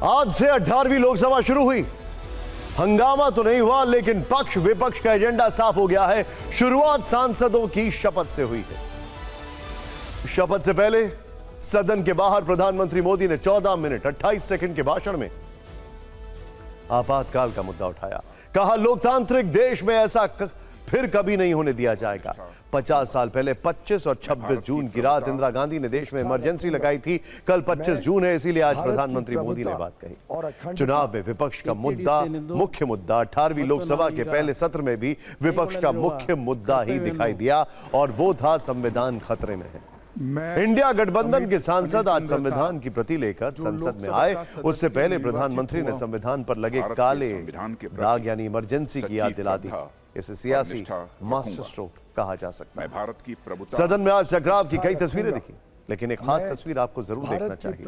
आज से 18वीं लोकसभा शुरू हुई। हंगामा तो नहीं हुआ, लेकिन पक्ष विपक्ष का एजेंडा साफ हो गया है। शुरुआत सांसदों की शपथ से हुई है। शपथ से पहले सदन के बाहर प्रधानमंत्री मोदी ने 14 मिनट 28 सेकंड के भाषण में आपातकाल का मुद्दा उठाया। कहा, लोकतांत्रिक देश में ऐसा फिर कभी नहीं होने दिया जाएगा। 50 साल पहले 25 और 26 जून की रात इंदिरा गांधी ने देश में इमरजेंसी लगाई थी। कल 25 जून है, इसीलिए आज प्रधानमंत्री मोदी ने बात कही। चुनाव में विपक्ष का मुद्दा, मुख्य मुद्दा 18वीं लोकसभा के पहले सत्र में भी विपक्ष का मुख्य मुद्दा ही दिखाई दिया, और वो था संविधान खतरे में है। इंडिया गठबंधन के सांसद आज संविधान की प्रति लेकर संसद में आए। उससे पहले प्रधानमंत्री ने संविधान पर लगे काले दाग यानी इमरजेंसी की याद दिला दी। इसे सियासी मास्टर स्ट्रोक कहा जा सकता है। सदन में आज टकराव की कई तस्वीरें दिखी, लेकिन एक खास तस्वीर आपको जरूर देखना चाहिए।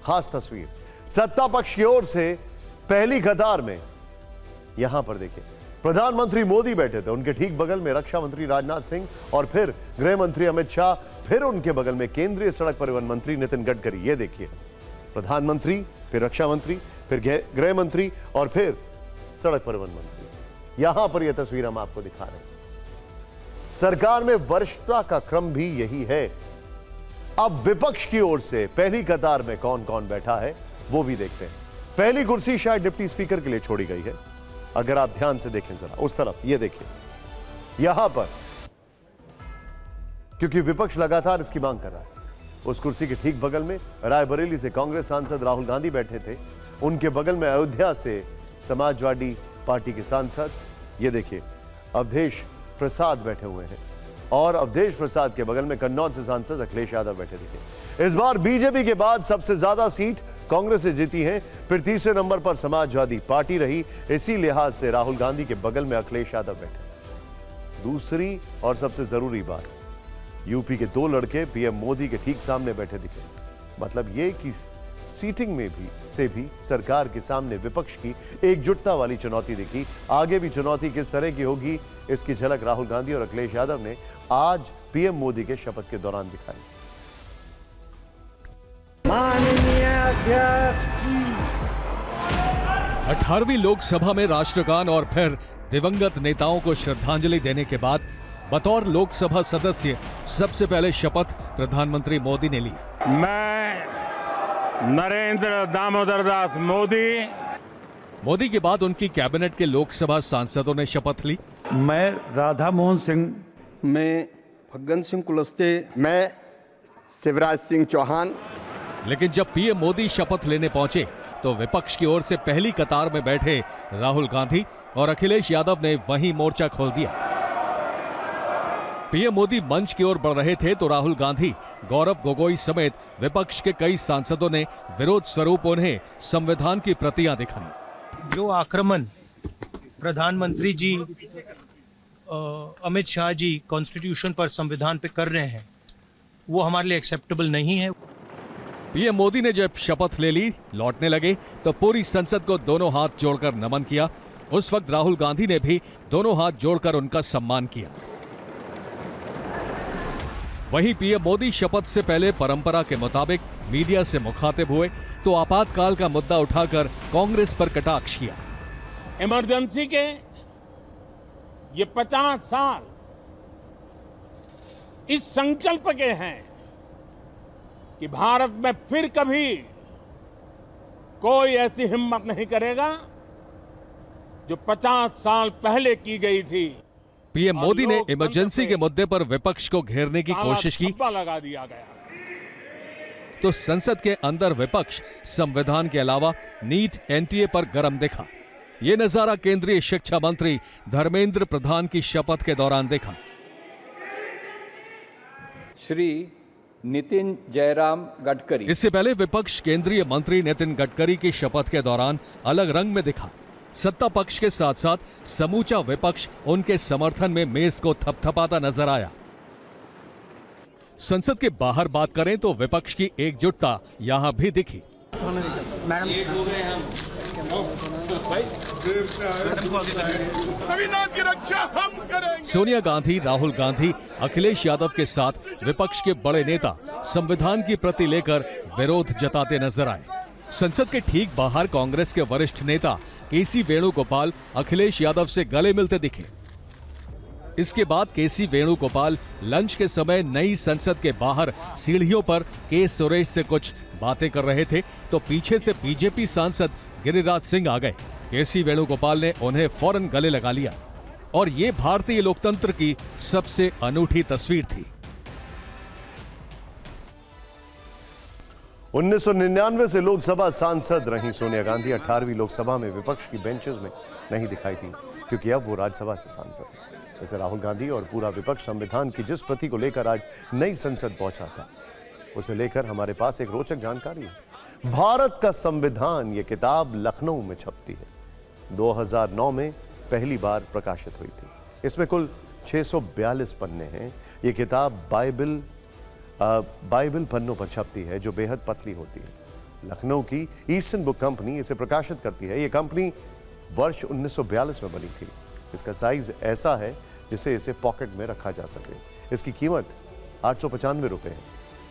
खास तस्वीर सत्ता पक्ष की ओर से पहली कतार में, यहां पर देखिए, प्रधानमंत्री मोदी बैठे थे। उनके ठीक बगल में रक्षा मंत्री राजनाथ सिंह, और फिर गृह मंत्री अमित शाह, फिर उनके बगल में केंद्रीय सड़क परिवहन मंत्री नितिन गडकरी। ये देखिए, प्रधानमंत्री, फिर रक्षा मंत्री, फिर गृह मंत्री, और फिर सड़क परिवहन मंत्री। यहां पर यह तस्वीर हम आपको दिखा रहे हैं। सरकार में वरिष्ठता का क्रम भी यही है। अब विपक्ष की ओर से पहली कतार में कौन कौन बैठा है वो भी देखते हैं। पहली कुर्सी शायद डिप्टी स्पीकर के लिए छोड़ी गई है। अगर आप ध्यान से देखें जरा उस तरफ, ये देखिए, यहां पर, क्योंकि विपक्ष लगातार इसकी मांग कर रहा है। उस कुर्सी के ठीक बगल में रायबरेली से कांग्रेस सांसद राहुल गांधी बैठे थे। उनके बगल में अयोध्या से समाजवादी पार्टी के सांसद, ये देखिए, अवधेश प्रसाद बैठे हुए हैं, और अवधेश प्रसाद के बगल में कन्नौज से सांसद अखिलेश यादव बैठे दिखे। इस बार बीजेपी के बाद सबसे ज्यादा सीट कांग्रेस से जीती हैं, फिर तीसरे नंबर पर समाजवादी पार्टी रही। इसी लिहाज से राहुल गांधी के बगल में अखिलेश यादव बैठे। दूसरी और सबसे जरूरी बात, यूपी के दो लड़के पीएम मोदी के ठीक सामने बैठे दिखे। मतलब ये कि सीटिंग में भी सरकार के सामने विपक्ष की एकजुटता वाली चुनौती दिखी। आगे भी चुनौती किस तरह की होगी, इसकी झलक राहुल गांधी और अखिलेश यादव ने आज पीएम मोदी के शपथ के दौरान दिखाई। माननीय अध्यक्ष, 18वीं लोकसभा में राष्ट्रगान और फिर दिवंगत नेताओं को श्रद्धांजलि देने के बाद बतौर लोकसभा सदस्य सबसे पहले शपथ प्रधानमंत्री मोदी ने ली। मैं नरेंद्र दामोदर दास मोदी के बाद उनकी कैबिनेट के लोकसभा सांसदों ने शपथ ली। मैं राधा मोहन सिंह, मैं फग्गन सिंह कुलस्ते, मैं शिवराज सिंह चौहान। लेकिन जब पीएम मोदी शपथ लेने पहुंचे तो विपक्ष की ओर से पहली कतार में बैठे राहुल गांधी और अखिलेश यादव ने वहीं मोर्चा खोल दिया। पीएम मोदी मंच की ओर बढ़ रहे थे तो राहुल गांधी, गौरव गोगोई समेत विपक्ष के कई सांसदों ने विरोध स्वरूप उन्हें संविधान की प्रतियां दिखाई। जो आक्रमण प्रधानमंत्री जी, अमित शाह जी कॉन्स्टिट्यूशन पर, संविधान पे कर रहे हैं, वो हमारे लिए एक्सेप्टेबल नहीं है। पीएम मोदी ने जब शपथ ले ली, लौटने लगे तो पूरी संसद को दोनों हाथ जोड़कर नमन किया। उस वक्त राहुल गांधी ने भी दोनों हाथ जोड़कर उनका सम्मान किया। वहीं पीएम मोदी शपथ से पहले परंपरा के मुताबिक मीडिया से मुखातिब हुए तो आपातकाल का मुद्दा उठाकर कांग्रेस पर कटाक्ष किया। इमरजेंसी के ये 50 साल इस संकल्प के हैं कि भारत में फिर कभी कोई ऐसी हिम्मत नहीं करेगा जो 50 साल पहले की गई थी। पीएम मोदी ने इमरजेंसी के मुद्दे पर विपक्ष को घेरने की कोशिश की, लगा दिया गया। तो संसद के अंदर विपक्ष संविधान के अलावा नीट, एनटीए पर गरम दिखा। ये नजारा केंद्रीय शिक्षा मंत्री धर्मेंद्र प्रधान की शपथ के दौरान देखा। श्री नितिन जयराम गडकरी। इससे पहले विपक्ष केंद्रीय मंत्री नितिन गडकरी की शपथ के दौरान अलग रंग में दिखा। सत्ता पक्ष के साथ साथ समूचा विपक्ष उनके समर्थन में मेज को थपथपाता नजर आया। संसद के बाहर बात करें तो विपक्ष की एकजुटता यहां भी दिखी। मैडम, सोनिया गांधी, राहुल गांधी, अखिलेश यादव के साथ विपक्ष के बड़े नेता संविधान की प्रति लेकर विरोध जताते नजर आए। संसद के ठीक बाहर कांग्रेस के वरिष्ठ नेता केसी वेणुगोपाल अखिलेश यादव से गले मिलते दिखे। इसके बाद केसी वेणुगोपाल लंच के समय नई संसद के बाहर सीढ़ियों पर के सुरेश से कुछ बातें कर रहे थे तो पीछे से बीजेपी सांसद गिरिराज सिंह आ गए। केसी वेणुगोपाल ने उन्हें फौरन गले लगा लिया और ये भारतीय लोकतंत्र की सबसे अनूठी तस्वीर थी। 1999 से लोकसभा सांसद रही सोनिया गांधी 18वीं लोकसभा में विपक्ष की बेंचेस में नहीं दिखाई दी क्योंकि अब वो राज्यसभा से सांसद है। वैसे राहुल गांधी और पूरा विपक्ष संविधान की जिस प्रति को लेकर आज नई संसद पहुंचा था उसे लेकर हमारे पास एक रोचक जानकारी है। भारत का संविधान ये किताब लखनऊ में छपती है। 2009 में पहली बार प्रकाशित हुई थी। इसमें कुल 642 पन्ने हैं। ये किताब बाइबल पन्नों पर छपती है जो बेहद पतली होती है। लखनऊ की ईस्टर्न बुक कंपनी इसे प्रकाशित करती है। ये कंपनी वर्ष 1942 में बनी थी। इसका साइज ऐसा है जिसे इसे पॉकेट में रखा जा सके। इसकी कीमत 895 रुपए है।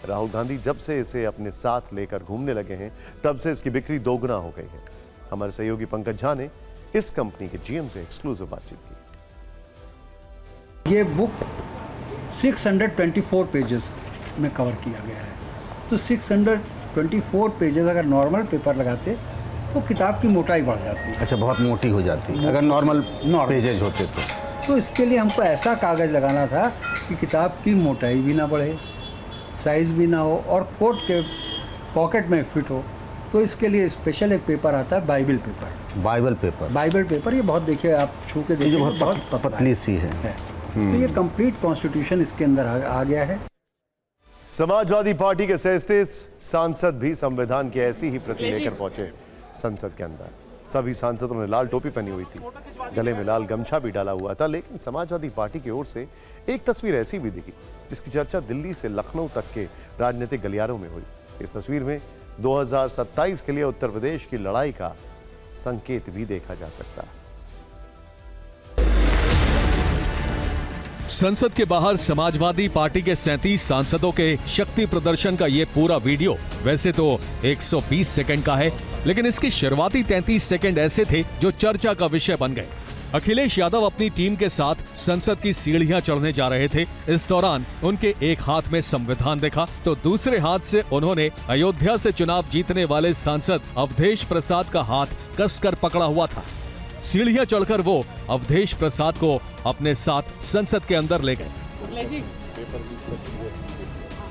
राहुल गांधी जब से इसे अपने साथ लेकर घूमने लगे हैं तब से इसकी बिक्री दोगुना हो गई है। हमारे सहयोगी पंकज झा ने इस कंपनी के जीएम से एक्सक्लूसिव बातचीत की। ये बुक 624 पेजेस में कवर किया गया है। तो 624 पेजेस अगर नॉर्मल पेपर लगाते तो किताब की मोटाई बढ़ जाती है। अच्छा, बहुत मोटी हो जाती है अगर नॉर्मल पेजेज होते तो इसके लिए हमको ऐसा कागज़ लगाना था कि किताब की मोटाई भी ना बढ़े, साइज भी ना हो और कोट के पॉकेट में फिट हो। तो इसके लिए स्पेशल एक पेपर आता है बाइबल पेपर। बाइबल पेपर ये बहुत, देखिए आप छू के देखिए, बहुत पतली सी है। तो ये कंप्लीट कॉन्स्टिट्यूशन इसके अंदर आ गया है। समाजवादी पार्टी के सहस्तित सांसद भी संविधान की ऐसी ही प्रति लेकर पहुंचे संसद के अंदर। सभी सांसदों ने लाल टोपी पहनी हुई थी, गले में लाल गमछा भी डाला हुआ था। लेकिन समाजवादी पार्टी की ओर से एक तस्वीर ऐसी भी दिखी जिसकी चर्चा दिल्ली से लखनऊ तक के राजनीतिक गलियारों में हुई। इस तस्वीर में 2027 के लिए उत्तर प्रदेश की लड़ाई का संकेत भी देखा जा सकता है। संसद के बाहर समाजवादी पार्टी के 37 सांसदों के शक्ति प्रदर्शन का ये पूरा वीडियो वैसे तो 120 सेकंड का है, लेकिन इसके शुरुआती 33 सेकंड ऐसे थे जो चर्चा का विषय बन गए। अखिलेश यादव अपनी टीम के साथ संसद की सीढ़ियां चढ़ने जा रहे थे। इस दौरान उनके एक हाथ में संविधान देखा तो दूसरे हाथ से उन्होंने अयोध्या से चुनाव जीतने वाले सांसद अवधेश प्रसाद का हाथ कसकर पकड़ा हुआ था। सीढ़ियां चढ़कर वो अवधेश प्रसाद को अपने साथ संसद के अंदर ले गए।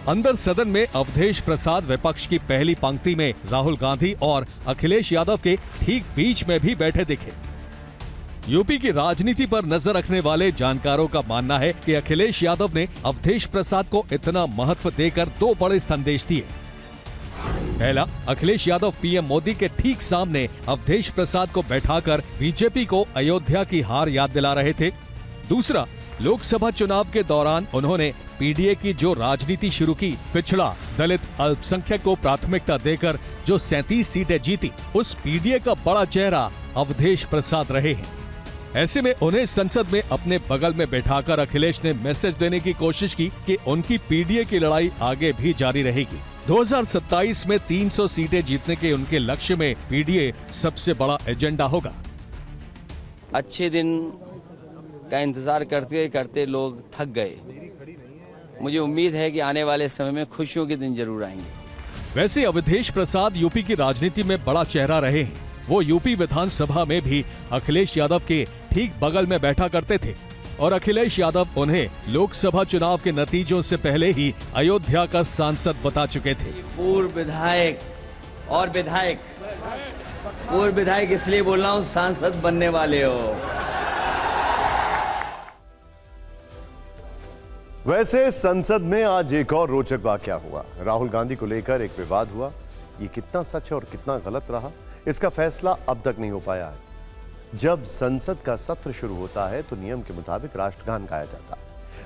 अंदर सदन में अवधेश प्रसाद विपक्ष की पहली पंक्ति में राहुल गांधी और अखिलेश यादव के ठीक बीच में भी बैठे दिखे। यूपी की राजनीति पर नजर रखने वाले जानकारों का मानना है कि अखिलेश यादव ने अवधेश प्रसाद को इतना महत्व देकर दो बड़े संदेश दिए। पहला, अखिलेश यादव पीएम मोदी के ठीक सामने अवधेश प्रसाद को बैठाकर बीजेपी को अयोध्या की हार याद दिला रहे थे। दूसरा, लोकसभा चुनाव के दौरान उन्होंने पीडीए की जो राजनीति शुरू की, पिछड़ा, दलित, अल्पसंख्यक को प्राथमिकता देकर जो 37 सीटें जीती, उस पीडीए का बड़ा चेहरा अवधेश प्रसाद रहे हैं। ऐसे में उन्हें संसद में अपने बगल में बैठाकर अखिलेश ने मैसेज देने की कोशिश की कि उनकी पीडीए की लड़ाई आगे भी जारी रहेगी। 2027 में 300 सीटें जीतने के उनके लक्ष्य में पीडीए सबसे बड़ा एजेंडा होगा। अच्छे दिन का इंतजार करते करते लोग थक गए। मुझे उम्मीद है कि आने वाले समय में खुशियों के दिन जरूर आएंगे। वैसे अवधेश प्रसाद यूपी की राजनीति में बड़ा चेहरा रहे हैं। वो यूपी विधानसभा में भी अखिलेश यादव के ठीक बगल में बैठा करते थे और अखिलेश यादव उन्हें लोकसभा चुनाव के नतीजों से पहले ही अयोध्या का सांसद बता चुके थे। पूर्व विधायक इसलिए बोल रहा हूँ, सांसद बनने वाले हो। वैसे संसद में आज एक और रोचक वाकया हुआ। राहुल गांधी को लेकर एक विवाद हुआ। ये कितना सच है और कितना गलत रहा, इसका फैसला अब तक नहीं हो पाया है। जब संसद का सत्र शुरू होता है तो नियम के मुताबिक राष्ट्रगान गाया जाता है।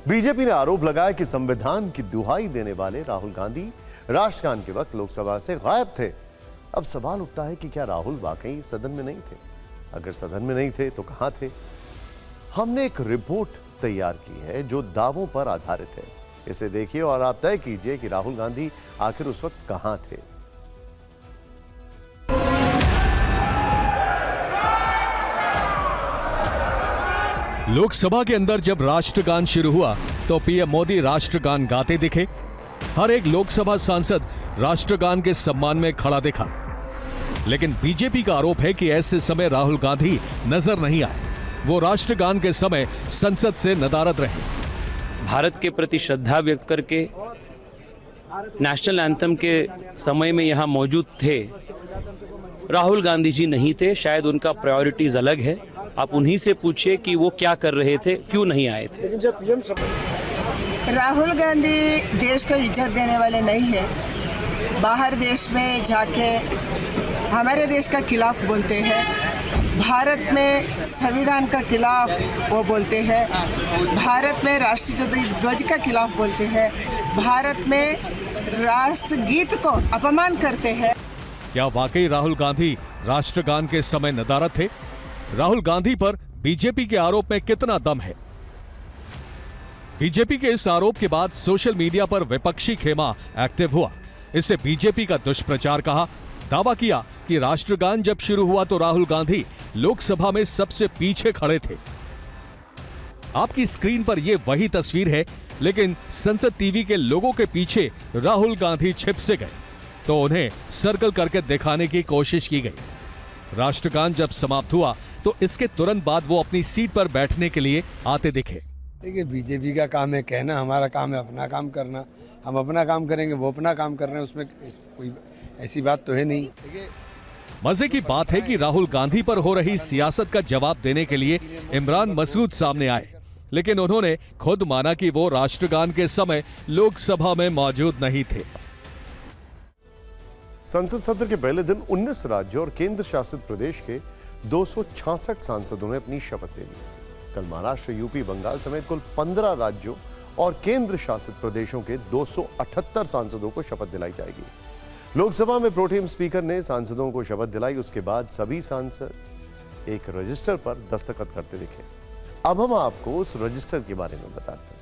बीजेपी ने आरोप लगाया कि संविधान की दुहाई देने वाले राहुल गांधी राष्ट्रगान के वक्त लोकसभा से गायब थे। अब सवाल उठता है कि क्या राहुल वाकई सदन में नहीं थे? अगर सदन में नहीं थे तो कहां थे? हमने एक रिपोर्ट तैयार की है जो दावों पर आधारित है। इसे देखिए और आप तय कीजिए कि राहुल गांधी आखिर उस वक्त कहां थे। लोकसभा के अंदर जब राष्ट्रगान शुरू हुआ तो पीएम मोदी राष्ट्रगान गाते दिखे। हर एक लोकसभा सांसद राष्ट्रगान के सम्मान में खड़ा दिखा। लेकिन बीजेपी का आरोप है कि ऐसे समय राहुल गांधी नजर नहीं आए। वो राष्ट्रगान के समय संसद से नदारद रहे। भारत के प्रति श्रद्धा व्यक्त करके नेशनल एंथम के समय में यहाँ मौजूद थे। राहुल गांधी जी नहीं थे, शायद उनका प्रायोरिटीज अलग है। आप उन्हीं से पूछिए कि वो क्या कर रहे थे, क्यों नहीं आए थे। लेकिन जब पीएम राहुल गांधी देश को इज्जत देने वाले नहीं है। बाहर देश में जाके हमारे देश का खिलाफ बोलते हैं, भारत में संविधान का खिलाफ वो बोलते हैं, भारत में राष्ट्रीय ध्वज का खिलाफ बोलते हैं, भारत में राष्ट्रगीत को अपमान करते हैं। क्या वाकई राहुल गांधी राष्ट्रगान के समय नदारद थे? राहुल गांधी पर बीजेपी के आरोप में कितना दम है? बीजेपी के इस आरोप के बाद सोशल मीडिया पर विपक्षी खेमा एक्टिव हुआ। इसे बीजेपी का दुष्प्रचार कहा। दावा किया कि राष्ट्रगान जब शुरू हुआ तो राहुल गांधी लोकसभा में सबसे पीछे खड़े थे। आपकी स्क्रीन पर यह वही तस्वीर है, लेकिन संसद टीवी के लोगों के पीछे राहुल गांधी छिप से गए तो उन्हें सर्कल करके दिखाने की कोशिश की गई। राष्ट्रगान जब समाप्त हुआ तो इसके तुरंत बाद वो अपनी सीट पर बैठने के लिए आते दिखे। देखिए, बीजेपी का काम है कहना, हमारा काम है अपना काम करना। हम अपना काम करेंगे, वो अपना काम कर रहे हैं, उसमें कोई ऐसी बात तो है नहीं। मजे की बात है कि राहुल गांधी पर हो रही सियासत का जवाब देने के लिए इमरान मसूद सामने आए, लेकिन उन्होंने खुद माना कि वो राष्ट्रगान के समय लोकसभा में मौजूद नहीं थे। संसद सत्र के पहले दिन 19 राज्यों और केंद्र शासित प्रदेश के 266 सांसदों ने अपनी शपथ ले ली। कल महाराष्ट्र, यूपी, बंगाल समेत कुल 15 राज्यों और केंद्र शासित प्रदेशों के 278 सांसदों को शपथ दिलाई जाएगी। लोकसभा में प्रोटेम स्पीकर ने सांसदों को शपथ दिलाई। उसके बाद सभी सांसद एक रजिस्टर पर दस्तखत करते दिखे। अब हम आपको उस रजिस्टर के बारे में बताते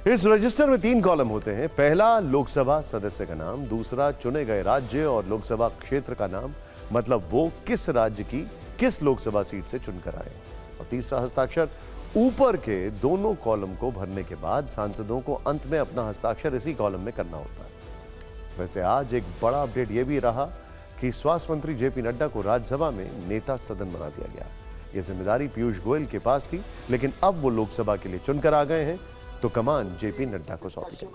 हैं। इस रजिस्टर में 3 कॉलम होते हैं। पहला लोकसभा सदस्य का नाम, दूसरा चुने गए राज्य और लोकसभा क्षेत्र का नाम, मतलब वो किस राज्य की किस लोकसभा सीट से चुनकर आए, और तीसरा हस्ताक्षर। ऊपर के दोनों कॉलम को भरने के बाद सांसदों को अंत में अपना हस्ताक्षर इसी कॉलम में करना होता है। वैसे आज एक बड़ा अपडेट यह भी रहा कि स्वास्थ्य मंत्री जेपी नड्डा को राज्यसभा में नेता सदन बना दिया गया। यह जिम्मेदारी पीयूष गोयल के पास थी, लेकिन अब वो लोकसभा के लिए चुनकर आ गए हैं तो कमान जेपी नड्डा को सौंपी गई।